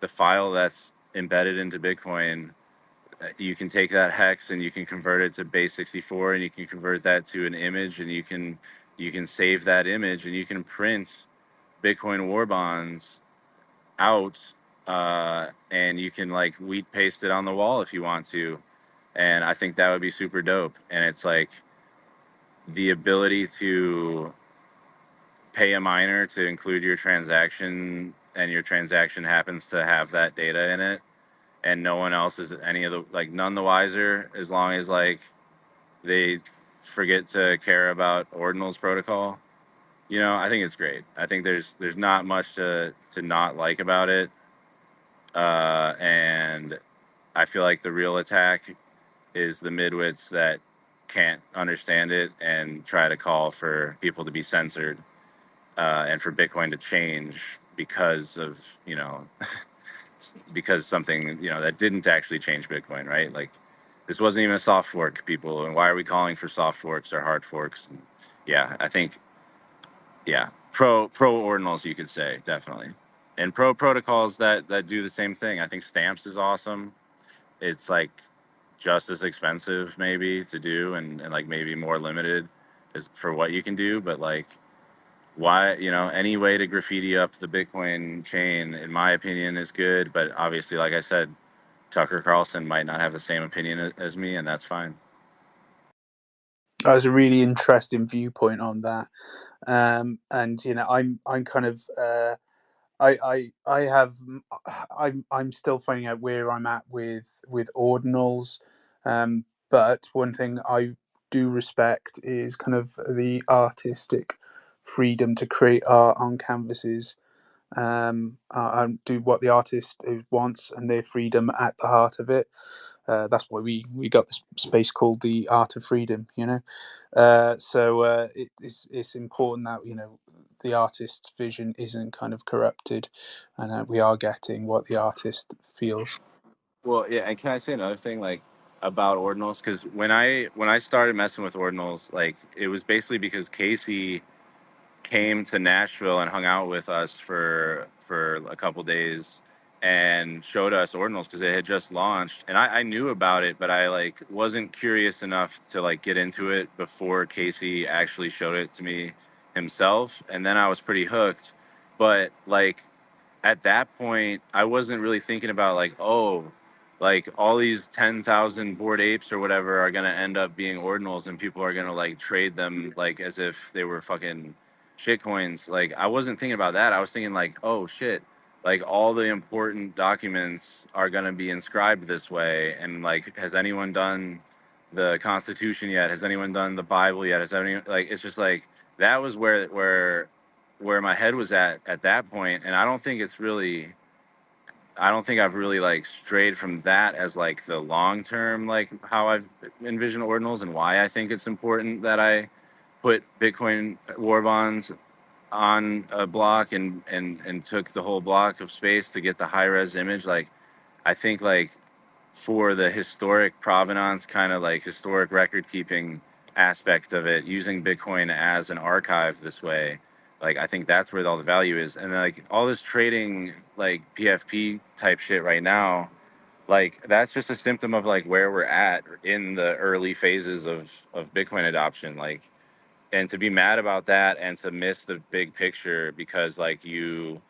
file that's embedded into Bitcoin. You can take that hex and you can convert it to base 64, and you can convert that to an image, and you can save that image, and you can print Bitcoin war bonds out, and you can like wheat paste it on the wall if you want to. And I think that would be super dope. And it's like the ability to pay a miner to include your transaction, and your transaction happens to have that data in it, and no one else is any of the like none the wiser, as long as like they forget to care about ordinals protocol. I think it's great. I think there's not much to not like about it. And I feel like the real attack is the midwits that can't understand it and try to call for people to be censored, and for Bitcoin to change because of because something that didn't actually change Bitcoin, right? Like this wasn't even a soft fork, people, and why are we calling for soft forks or hard forks? And yeah, I think yeah, pro ordinals, you could say, definitely, and pro protocols that do the same thing. I think stamps is awesome. It's like just as expensive maybe to do, and like maybe more limited as for what you can do, but like why any way to graffiti up the Bitcoin chain, in my opinion, is good. But obviously, like I said, Tucker Carlson might not have the same opinion as me, and that's fine. That was a really interesting viewpoint on that. And I'm kind of I have I'm still finding out where I'm at with ordinals. But one thing I do respect is kind of the artistic freedom to create art on canvases. and do what the artist wants and their freedom at the heart of it. That's why we got this space called the Art of Freedom, you know. It's important that, you know, the artist's vision isn't kind of corrupted, and that we are getting what the artist feels. Well, yeah, and can I say another thing, like about ordinals? Because when I started messing with ordinals, like it was basically because Casey came to Nashville and hung out with us for a couple days and showed us ordinals because it had just launched, and I knew about it, but I like wasn't curious enough to like get into it before Casey actually showed it to me himself, and then I was pretty hooked. But like at that point, I wasn't really thinking about like, oh, like all these 10,000 bored apes or whatever are gonna end up being ordinals, and people are gonna like trade them like as if they were fucking shit coins. Like I wasn't thinking about that. I was thinking like, oh shit, like all the important documents are gonna be inscribed this way. And like, has anyone done the Constitution yet? Has anyone done the Bible yet? Has anyone like? It's just like that was where my head was at that point, and I don't think I've really like strayed from that as like the long term, like how I've envisioned ordinals and why I think it's important that I put Bitcoin war bonds on a block and took the whole block of space to get the high res image. Like I think like for the historic provenance, kind of like historic record keeping aspect of it, using Bitcoin as an archive this way, like I think that's where all the value is. And like all this trading, like PFP type shit right now, like that's just a symptom of like where we're at in the early phases of Bitcoin adoption. Like, and to be mad about that and to miss the big picture because like you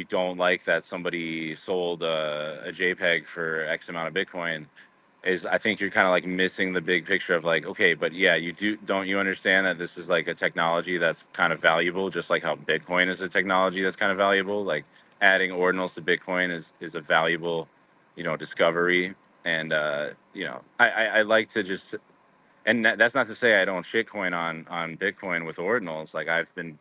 don't like that somebody sold a JPEG for X amount of Bitcoin, is I think you're kind of like missing the big picture of like, okay, but yeah, don't you understand that this is like a technology that's kind of valuable, just like how Bitcoin is a technology that's kind of valuable. Like adding ordinals to Bitcoin is a valuable, discovery. And I like to just, and that's not to say I don't shitcoin on Bitcoin with ordinals. Like I've been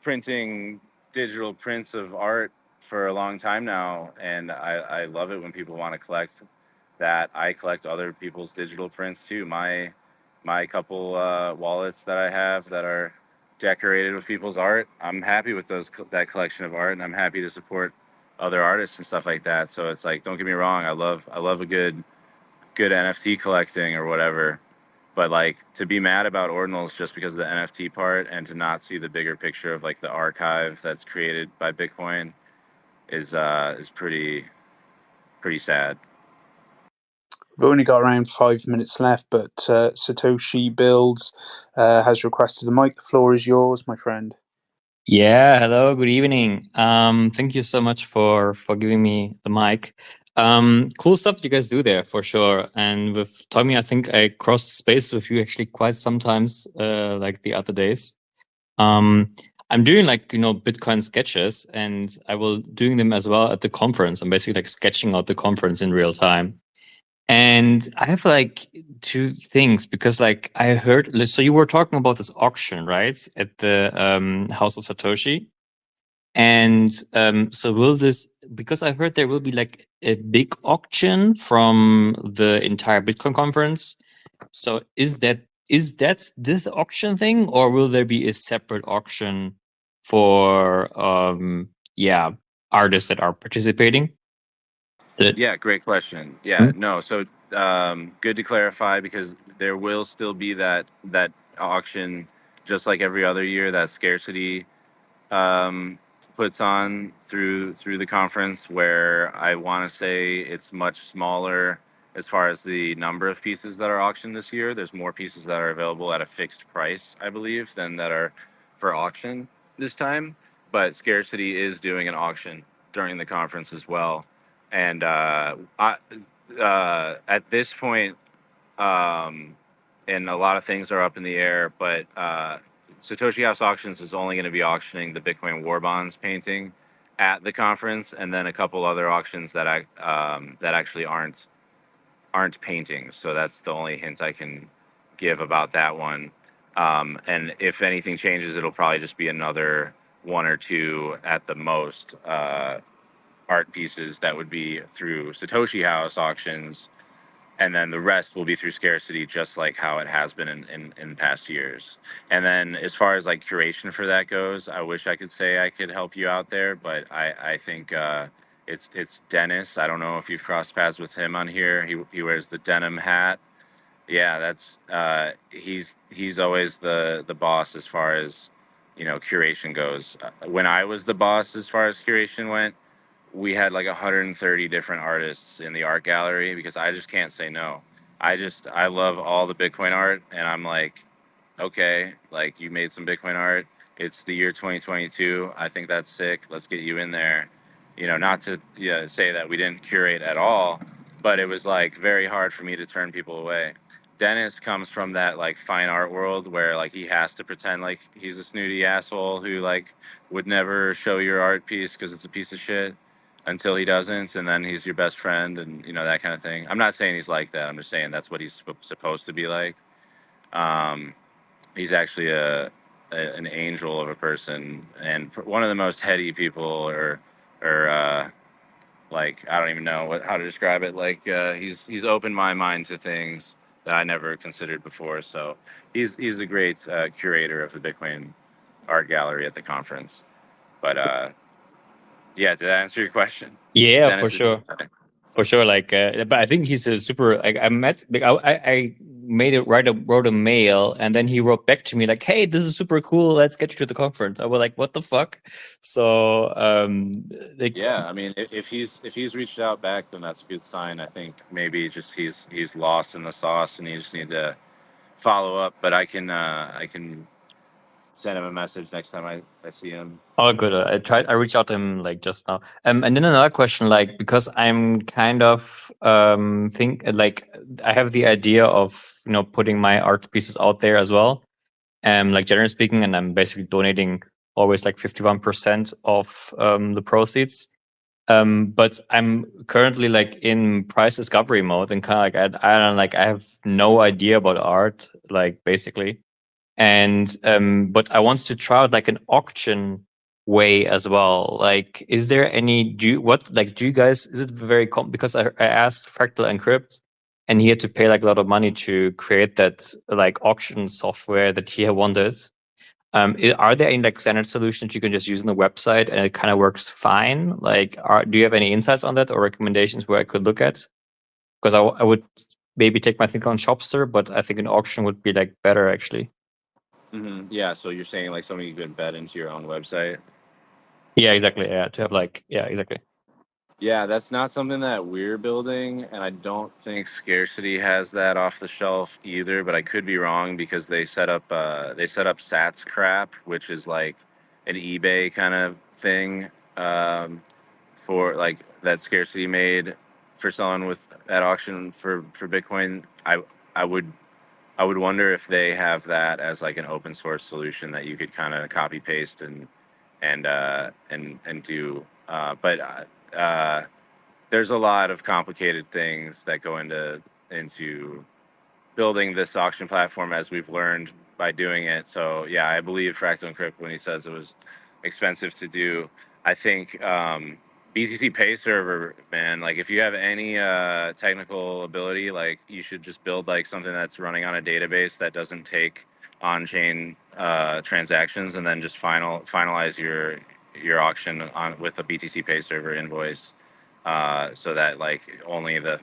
printing digital prints of art for a long time now, and I love it when people want to collect that. I collect other people's digital prints too. My couple wallets that I have that are decorated with people's art, I'm happy with that collection of art, and I'm happy to support other artists and stuff like that. So it's like, don't get me wrong, I love a good NFT collecting or whatever. But like to be mad about ordinals just because of the NFT part and to not see the bigger picture of like the archive that's created by Bitcoin is pretty sad. We've only got around 5 minutes left, but Satoshi Builds has requested the mic. The floor is yours, my friend. Yeah, hello, good evening. Thank you so much for giving me the mic. Cool stuff you guys do there for sure. And with Tommy, I think I crossed space with you actually quite sometimes, like the other days. I'm doing like, Bitcoin sketches, and I will doing them as well at the conference. I'm basically like sketching out the conference in real time. And I have like two things because like I heard, so you were talking about this auction, right? At the House of Satoshi. And so will this, because I heard there will be like a big auction from the entire Bitcoin conference. So is that this auction thing, or will there be a separate auction for yeah, artists that are participating? Yeah, great question. Hmm? Yeah, no, so good to clarify because there will still be that auction, just like every other year, that scarcity um, puts on through the conference, where I want to say it's much smaller as far as the number of pieces that are auctioned this year. There's more pieces that are available at a fixed price, I believe, than that are for auction this time. But Scarcity is doing an auction during the conference as well, and at this point, um, and a lot of things are up in the air, but Satoshi House Auctions is only going to be auctioning the Bitcoin War Bonds painting at the conference, and then a couple other auctions that actually aren't paintings. So that's the only hint I can give about that one. And if anything changes, it'll probably just be another one or two at the most art pieces that would be through Satoshi House auctions, and then the rest will be through scarcity, just like how it has been in past years. And then as far as like curation for that goes, I wish I could say I could help you out there, but I think it's Dennis. I don't know if you've crossed paths with him on here. He wears the denim hat. Yeah, that's he's always the boss as far as curation goes. When I was the boss as far as curation went, we had like 130 different artists in the art gallery because I just can't say no. I love all the Bitcoin art, and I'm like, okay, like you made some Bitcoin art. It's the year 2022. I think that's sick. Let's get you in there. Not to say that we didn't curate at all, but it was like very hard for me to turn people away. Dennis comes from that like fine art world where like he has to pretend like he's a snooty asshole who like would never show your art piece because it's a piece of shit until he doesn't, and then he's your best friend, and that kind of thing. I'm not saying he's like that. I'm just saying that's what he's supposed to be like. Um, he's actually an angel of a person and one of the most heady people, or like I don't even know how to describe it. Like he's opened my mind to things that I never considered before. So he's a great curator of the Bitcoin art gallery at the conference. But yeah, did that answer your question? Yeah, for Dennis is sure. For sure, like, but I think he's a super. Like, I made it wrote a mail, and then he wrote back to me like, "Hey, this is super cool. Let's get you to the conference." I was like, "What the fuck?" So, like, yeah. I mean, if he's reached out back, then that's a good sign. I think maybe just he's lost in the sauce, and he just need to follow up. But I can send him a message next time I see him. oh, good. I reached out to him like just now. And then another question, like, because I'm kind of think like I have the idea of putting my art pieces out there as well. Like generally speaking, and I'm basically donating always like 51% of the proceeds. But I'm currently like in price discovery mode and kind of like I don't like I have no idea about art, like basically. And but I want to try out like an auction way as well. Like, is there any do you guys, is it very because I asked Fractal Encrypt, and he had to pay like a lot of money to create that like auction software that he had wanted. Are there any like standard solutions you can just use on the website and it kind of works fine? Like, do you have any insights on that or recommendations where I could look at? Because I would maybe take my thing on Shopster, but I think an auction would be like better actually. Yeah. So you're saying like something you could embed into your own website? Yeah, exactly. Yeah, to have like, yeah, exactly. Yeah, that's not something that we're building, and I don't think Scarcity has that off the shelf either. But I could be wrong because they set up Sats Crap, which is like an eBay kind of thing for like that Scarcity made for selling with at auction for Bitcoin. I would I would wonder if they have that as like an open source solution that you could kind of copy paste and do. But there's a lot of complicated things that go into building this auction platform, as we've learned by doing it. So yeah, I believe Fractal Encrypt when he says it was expensive to do. I think BTC Pay Server, man, like if you have any technical ability, like you should just build like something that's running on a database that doesn't take on-chain transactions, and then just finalize your auction on with a BTC Pay Server invoice, so that like only the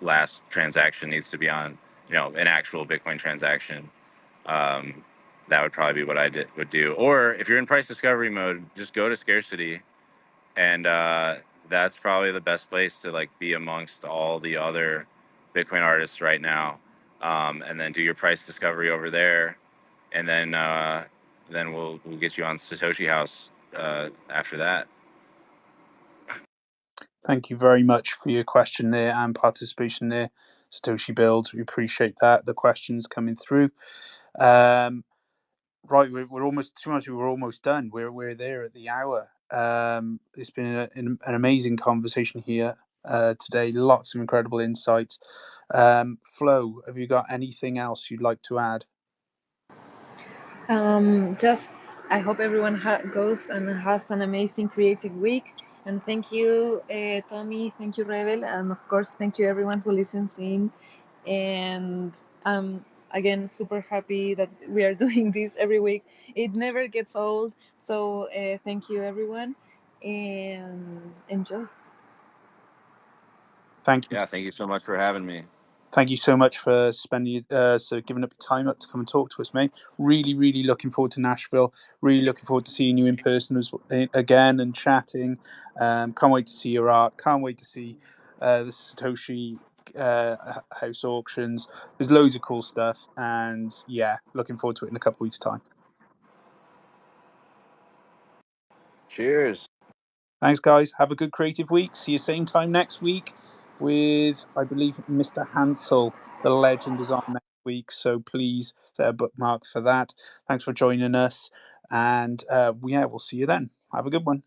last transaction needs to be on an actual Bitcoin transaction. Um, that would probably be what would do. Or if you're in price discovery mode, just go to Scarcity, and that's probably the best place to like be amongst all the other Bitcoin artists right now. And then do your price discovery over there, and then we'll get you on Satoshi House after that. Thank you very much for your question there and participation there, Satoshi Builds. We appreciate that. The questions coming through. Right, we're almost, to be honest, we're almost done. We're there at the hour. It's been an amazing conversation here today. Lots of incredible insights. Flo, have you got anything else you'd like to add? Just I hope everyone goes and has an amazing creative week. And thank you, Tommy. Thank you, Rebel. And of course, thank you, everyone who listens in. And again, super happy that we are doing this every week. It never gets old. So thank you, everyone. And enjoy. Thank you. Yeah, thank you so much for having me. Thank you so much for spending giving up your time up to come and talk to us, mate. Really, really looking forward to Nashville. Really looking forward to seeing you in person again and chatting. Can't wait to see your art. Can't wait to see the Satoshi house auctions. There's loads of cool stuff, and yeah, looking forward to it in a couple of weeks' time. Cheers. Thanks, guys. Have a good creative week. See you same time next week with, I believe, Mr. Hansel. The legend is on next week, so please set a bookmark for that. Thanks for joining us, and yeah, we'll see you then. Have a good one.